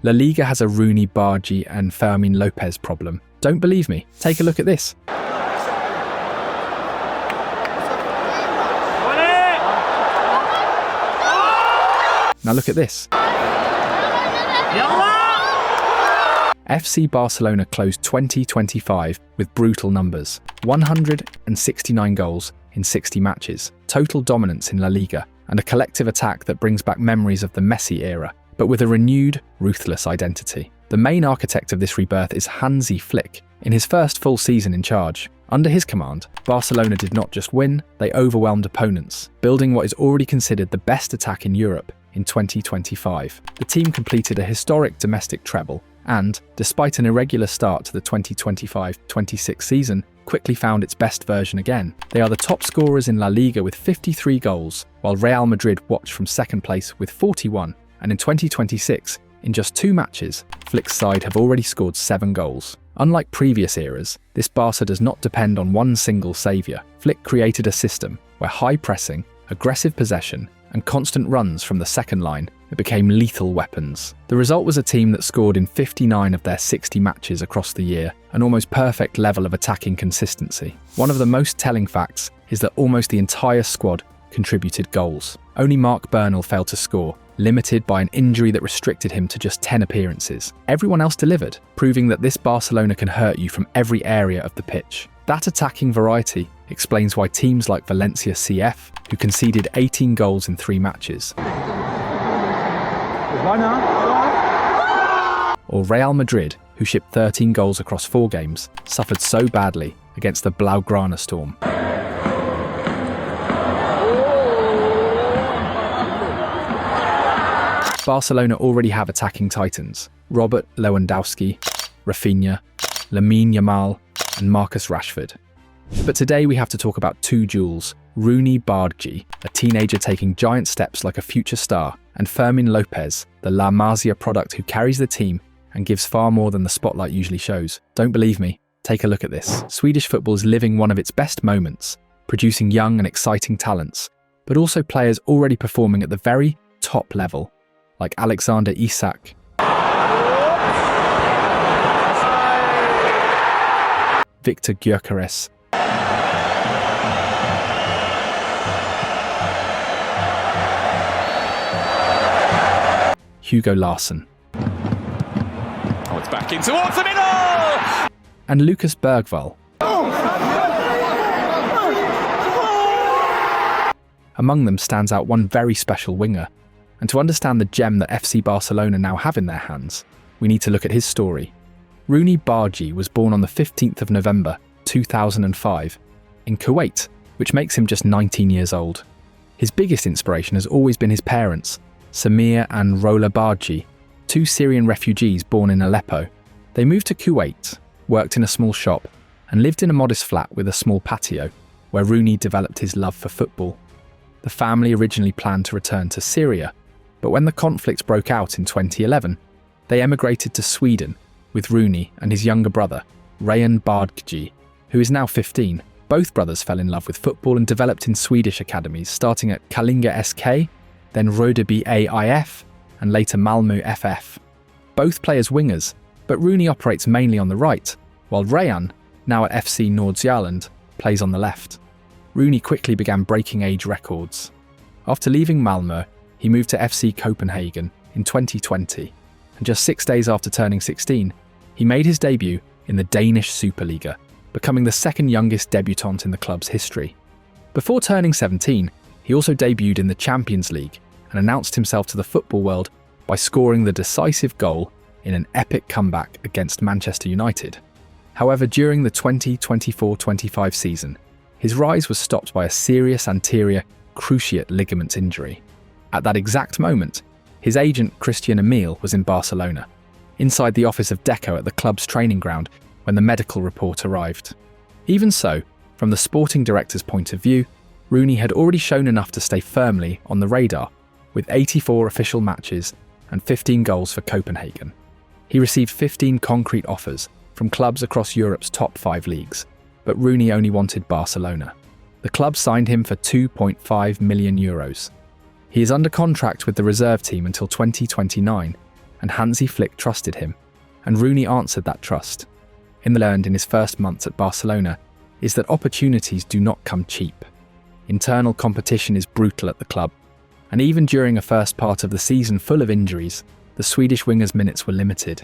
LaLiga has a Rooney Bardgi and Fermin Lopez problem. Don't believe me? Take a look at this. Now look at this. FC Barcelona closed 2025 with brutal numbers. 169 goals in 60 matches, total dominance in La Liga, and a collective attack that brings back memories of the Messi era, but with a renewed, ruthless identity. The main architect of this rebirth is Hansi Flick, in his first full season in charge. Under his command, Barcelona did not just win, they overwhelmed opponents, building what is already considered the best attack in Europe in 2025. The team completed a historic domestic treble and, despite an irregular start to the 2025-26 season, quickly found its best version again. They are the top scorers in La Liga with 53 goals, while Real Madrid watch from second place with 41, and in 2026, in just 2 matches, Flick's side have already scored 7 goals. Unlike previous eras, this Barca does not depend on one single saviour. Flick created a system where high pressing, aggressive possession, and constant runs from the second line became lethal weapons. The result was a team that scored in 59 of their 60 matches across the year, an almost perfect level of attacking consistency. One of the most telling facts is that almost the entire squad contributed goals. Only Marc Bernal failed to score, limited by an injury that restricted him to just 10 appearances. Everyone else delivered, proving that this Barcelona can hurt you from every area of the pitch. That attacking variety explains why teams like Valencia CF, who conceded 18 goals in 3 matches, or Real Madrid, who shipped 13 goals across 4 games, suffered so badly against the Blaugrana storm. Barcelona already have attacking titans: Robert Lewandowski, Rafinha, Lamine Yamal, and Marcus Rashford. But today we have to talk about 2 jewels: Rooney Bardghji, a teenager taking giant steps like a future star, and Fermin Lopez, the La Masia product who carries the team and gives far more than the spotlight usually shows. Don't believe me? Take a look at this. Swedish football is living one of its best moments, producing young and exciting talents, but also players already performing at the very top level, like Alexander Isak, Victor Gyökeres, Hugo Larsson, it's back in towards the middle! And Lucas Bergvall. Among them stands out one very special winger, and to understand the gem that FC Barcelona now have in their hands, we need to look at his story. Rooney Bardgi was born on the 15th of November 2005 in Kuwait, which makes him just 19 years old. His biggest inspiration has always been his parents, Samir and Rola Bardghji, 2 Syrian refugees born in Aleppo. They moved to Kuwait, worked in a small shop, and lived in a modest flat with a small patio, where Rooney developed his love for football. The family originally planned to return to Syria, but when the conflict broke out in 2011, they emigrated to Sweden with Rooney and his younger brother, Roony Bardghji, who is now 15. Both brothers fell in love with football and developed in Swedish academies, starting at Kallinga SK, then Rödeby AIF, and later Malmö FF. Both play as wingers, but Rooney operates mainly on the right, while Rayan, now at FC Nordsjælland, plays on the left. Rooney quickly began breaking age records. After leaving Malmö, he moved to FC Copenhagen in 2020, and just 6 days after turning 16, he made his debut in the Danish Superliga, becoming the second youngest debutant in the club's history. Before turning 17, he also debuted in the Champions League and announced himself to the football world by scoring the decisive goal in an epic comeback against Manchester United. However, during the 2024-25 season, his rise was stopped by a serious anterior cruciate ligament injury. At that exact moment, his agent Christian Emil was in Barcelona, inside the office of Deco at the club's training ground when the medical report arrived. Even so, from the sporting director's point of view, Rooney had already shown enough to stay firmly on the radar, with 84 official matches and 15 goals for Copenhagen. He received 15 concrete offers from clubs across Europe's top 5 leagues, but Rooney only wanted Barcelona. The club signed him for €2.5 million. He is under contract with the reserve team until 2029, and Hansi Flick trusted him, and Rooney answered that trust. Learned in his first months at Barcelona is that opportunities do not come cheap. Internal competition is brutal at the club, and even during a first part of the season full of injuries, the Swedish winger's minutes were limited.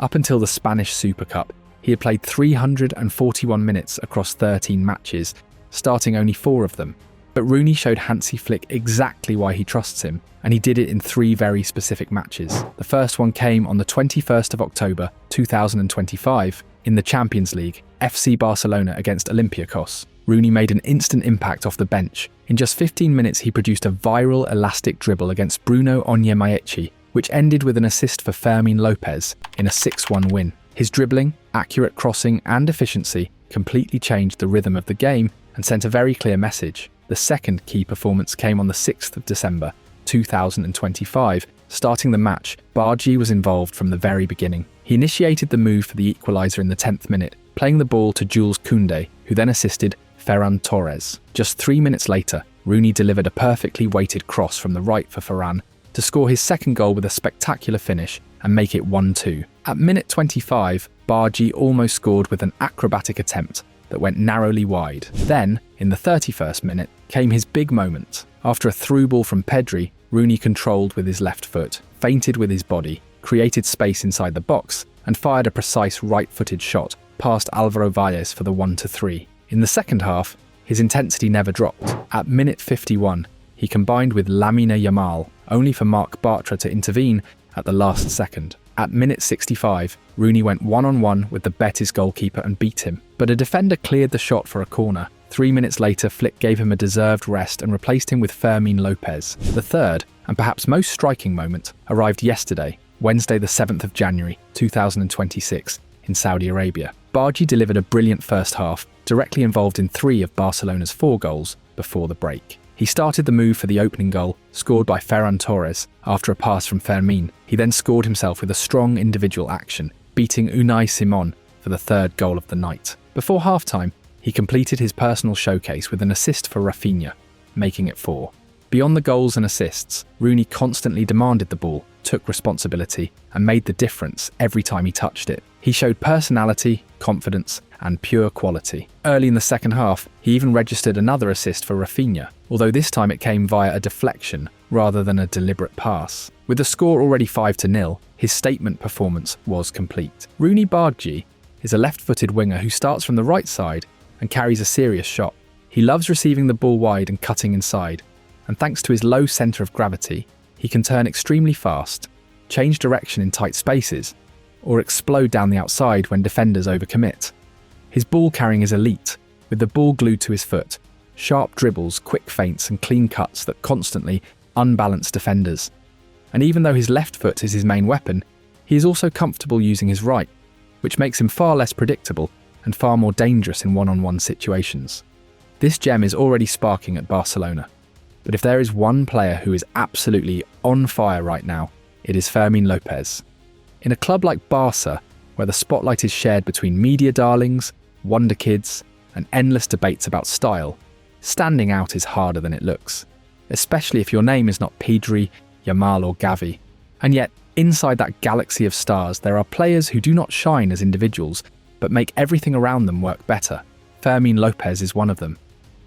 Up until the Spanish Super Cup, he had played 341 minutes across 13 matches, starting only 4 of them. But Rooney showed Hansi Flick exactly why he trusts him, and he did it in 3 very specific matches. The first one came on the 21st of October 2025 in the Champions League, FC Barcelona against Olympiacos. Rooney made an instant impact off the bench. In just 15 minutes he produced a viral elastic dribble against Bruno Onyemaechi, which ended with an assist for Fermin Lopez in a 6-1 win. His dribbling, accurate crossing and efficiency completely changed the rhythm of the game and sent a very clear message. The second key performance came on the 6th of December 2025. Starting the match, Bardghji was involved from the very beginning. He initiated the move for the equaliser in the 10th minute, playing the ball to Jules Koundé, who then assisted Ferran Torres. Just 3 minutes later, Rooney delivered a perfectly weighted cross from the right for Ferran to score his second goal with a spectacular finish and make it 1-2. At minute 25, Bardghji almost scored with an acrobatic attempt that went narrowly wide. Then, in the 31st minute, came his big moment. After a through ball from Pedri, Rooney controlled with his left foot, feinted with his body, created space inside the box, and fired a precise right-footed shot past Álvaro Valles for the 1-3. In the second half, his intensity never dropped. At minute 51, he combined with Lamine Yamal, only for Marc Bartra to intervene at the last second. At minute 65, Rooney went one-on-one with the Betis goalkeeper and beat him, but a defender cleared the shot for a corner. 3 minutes later, Flick gave him a deserved rest and replaced him with Fermin Lopez. The third, and perhaps most striking moment, arrived yesterday, Wednesday the 7th of January 2026, in Saudi Arabia. Bardghji delivered a brilliant first half, directly involved in 3 of Barcelona's 4 goals before the break. He started the move for the opening goal, scored by Ferran Torres after a pass from Fermin. He then scored himself with a strong individual action, beating Unai Simon for the 3rd goal of the night. Before halftime, he completed his personal showcase with an assist for Rafinha, making it 4. Beyond the goals and assists, Rooney constantly demanded the ball, took responsibility, and made the difference every time he touched it. He showed personality, confidence, and pure quality. Early in the second half, he even registered another assist for Rafinha, although this time it came via a deflection rather than a deliberate pass. With the score already 5-0, his statement performance was complete. Rooney Bardghji is a left-footed winger who starts from the right side and carries a serious shot. He loves receiving the ball wide and cutting inside, and thanks to his low centre of gravity, he can turn extremely fast, change direction in tight spaces, or explode down the outside when defenders overcommit. His ball carrying is elite, with the ball glued to his foot, sharp dribbles, quick feints and clean cuts that constantly unbalance defenders. And even though his left foot is his main weapon, he is also comfortable using his right, which makes him far less predictable and far more dangerous in one-on-one situations. This gem is already sparking at Barcelona, but if there is one player who is absolutely on fire right now, it is Fermin Lopez. In a club like Barca, where the spotlight is shared between media darlings, wonder kids, and endless debates about style, standing out is harder than it looks, especially if your name is not Pedri, Yamal or Gavi. And yet, inside that galaxy of stars, there are players who do not shine as individuals, but make everything around them work better. Fermin Lopez is one of them.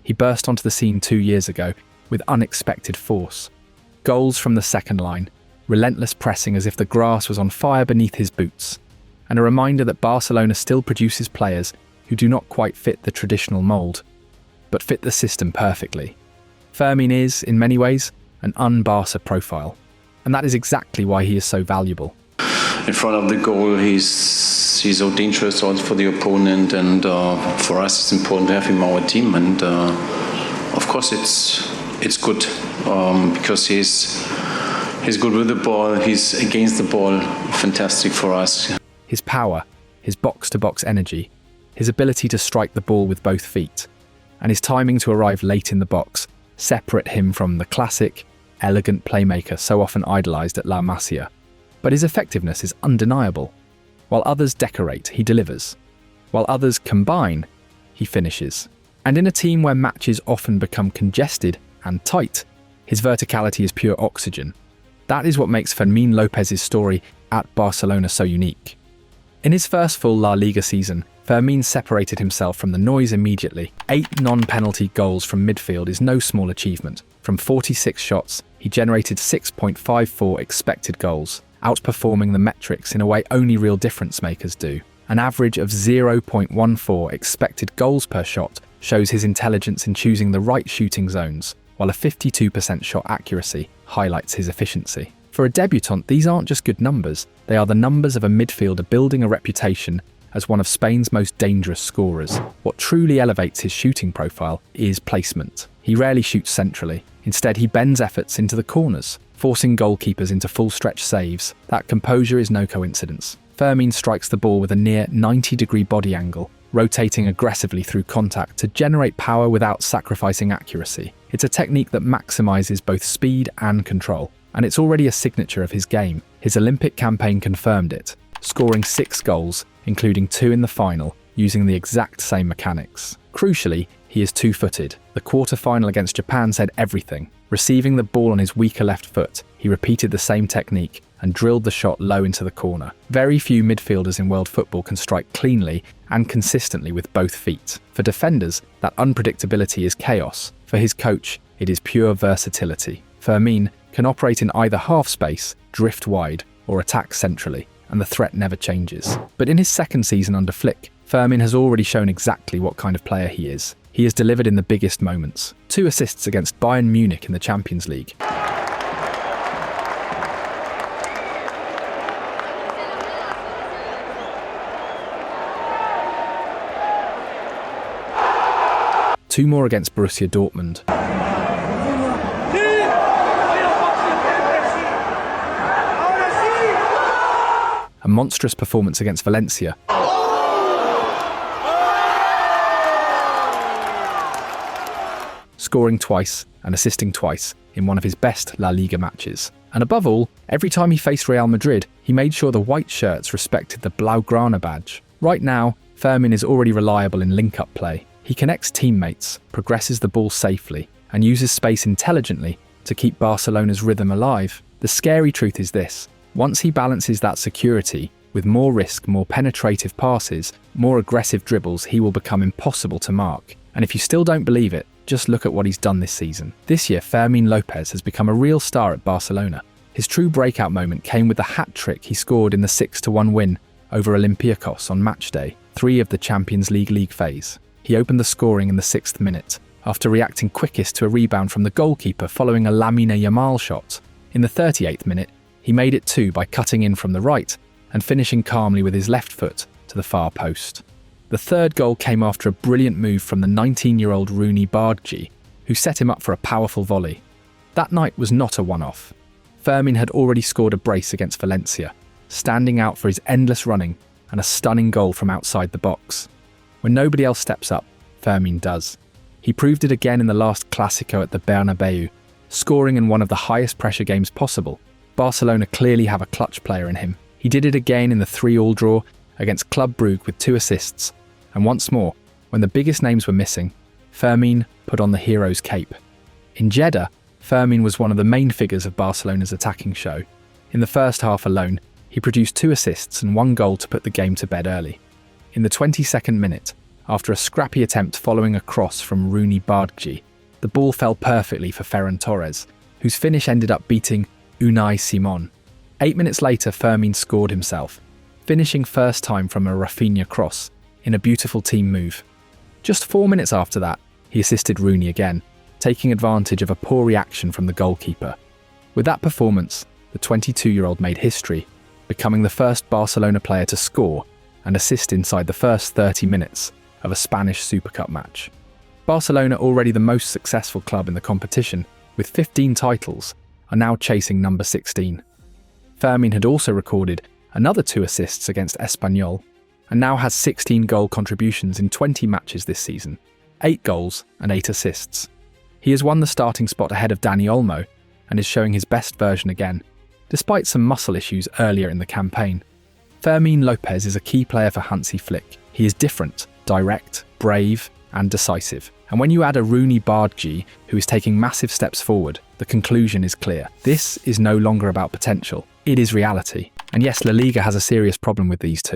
He burst onto the scene 2 years ago with unexpected force. Goals from the second line, relentless pressing as if the grass was on fire beneath his boots, and a reminder that Barcelona still produces players who do not quite fit the traditional mould, but fit the system perfectly. Fermin is, in many ways, an un-Barca profile, and that is exactly why he is so valuable. In front of the goal, he's so dangerous also for the opponent, and for us it's important to have him on our team. And of course it's good because he's good with the ball, he's against the ball, fantastic for us. His power, his box-to-box energy, his ability to strike the ball with both feet, and his timing to arrive late in the box separate him from the classic, elegant playmaker so often idolised at La Masia. But his effectiveness is undeniable. While others decorate, he delivers. While others combine, he finishes. And in a team where matches often become congested and tight, his verticality is pure oxygen. That is what makes Fermin Lopez's story at Barcelona so unique? In his first full La Liga season, Fermin separated himself from the noise immediately. 8 non-penalty goals from midfield is no small achievement. From 46 shots, he generated 6.54 expected goals, outperforming the metrics in a way only real difference makers do. An average of 0.14 expected goals per shot shows his intelligence in choosing the right shooting zones, while a 52% shot accuracy highlights his efficiency. For a debutant, these aren't just good numbers, they are the numbers of a midfielder building a reputation as one of Spain's most dangerous scorers. What truly elevates his shooting profile is placement. He rarely shoots centrally. Instead, he bends efforts into the corners, forcing goalkeepers into full-stretch saves. That composure is no coincidence. Fermin strikes the ball with a near 90-degree body angle, rotating aggressively through contact to generate power without sacrificing accuracy. It's a technique that maximizes both speed and control, and it's already a signature of his game. His Olympic campaign confirmed it, scoring 6 goals, including 2 in the final, using the exact same mechanics. Crucially, he is two-footed. The quarter-final against Japan said everything. Receiving the ball on his weaker left foot, he repeated the same technique and drilled the shot low into the corner. Very few midfielders in world football can strike cleanly and consistently with both feet. For defenders, that unpredictability is chaos. For his coach, it is pure versatility. Fermin can operate in either half space, drift wide, or attack centrally, and the threat never changes. But in his second season under Flick, Fermin has already shown exactly what kind of player he is. He has delivered in the biggest moments. 2 assists against Bayern Munich in the Champions League. Two more against Borussia Dortmund. A monstrous performance against Valencia. Scoring twice and assisting twice in one of his best La Liga matches. And above all, every time he faced Real Madrid, he made sure the white shirts respected the Blaugrana badge. Right now, Fermin is already reliable in link-up play. He connects teammates, progresses the ball safely, and uses space intelligently to keep Barcelona's rhythm alive. The scary truth is this: once he balances that security with more risk, more penetrative passes, more aggressive dribbles, he will become impossible to mark. And if you still don't believe it, just look at what he's done this season. This year, Fermin Lopez has become a real star at Barcelona. His true breakout moment came with the hat-trick he scored in the 6-1 win over Olympiacos on match day 3 of the Champions League phase. He opened the scoring in the 6th minute, after reacting quickest to a rebound from the goalkeeper following a Lamine Yamal shot. In the 38th minute, he made it 2 by cutting in from the right and finishing calmly with his left foot to the far post. The third goal came after a brilliant move from the 19-year-old Rooney Bardghji, who set him up for a powerful volley. That night was not a one-off. Fermin had already scored a brace against Valencia, standing out for his endless running and a stunning goal from outside the box. When nobody else steps up, Fermin does. He proved it again in the last Clásico at the Bernabeu, scoring in one of the highest pressure games possible. Barcelona clearly have a clutch player in him. He did it again in the 3-3 draw against Club Brugge with 2 assists, and once more, when the biggest names were missing, Fermin put on the hero's cape. In Jeddah, Fermin was one of the main figures of Barcelona's attacking show. In the first half alone, he produced 2 assists and 1 goal to put the game to bed early. In the 22nd minute, after a scrappy attempt following a cross from Rooney Bardgi, the ball fell perfectly for Ferran Torres, whose finish ended up beating Unai Simon. 8 minutes later, Fermin scored himself, finishing first time from a Rafinha cross in a beautiful team move. Just 4 minutes after that, he assisted Rooney again, taking advantage of a poor reaction from the goalkeeper. With that performance, the 22-year-old made history, becoming the first Barcelona player to score and assist inside the first 30 minutes of a Spanish Super Cup match. Barcelona, already the most successful club in the competition, with 15 titles, are now chasing number 16. Fermin had also recorded another 2 assists against Espanyol, and now has 16 goal contributions in 20 matches this season, 8 goals and 8 assists. He has won the starting spot ahead of Dani Olmo and is showing his best version again, despite some muscle issues earlier in the campaign. Fermin Lopez is a key player for Hansi Flick. He is different, direct, brave and decisive. And when you add a Rooney Bardgi who is taking massive steps forward, the conclusion is clear. This is no longer about potential, it is reality. And yes, La Liga has a serious problem with these two.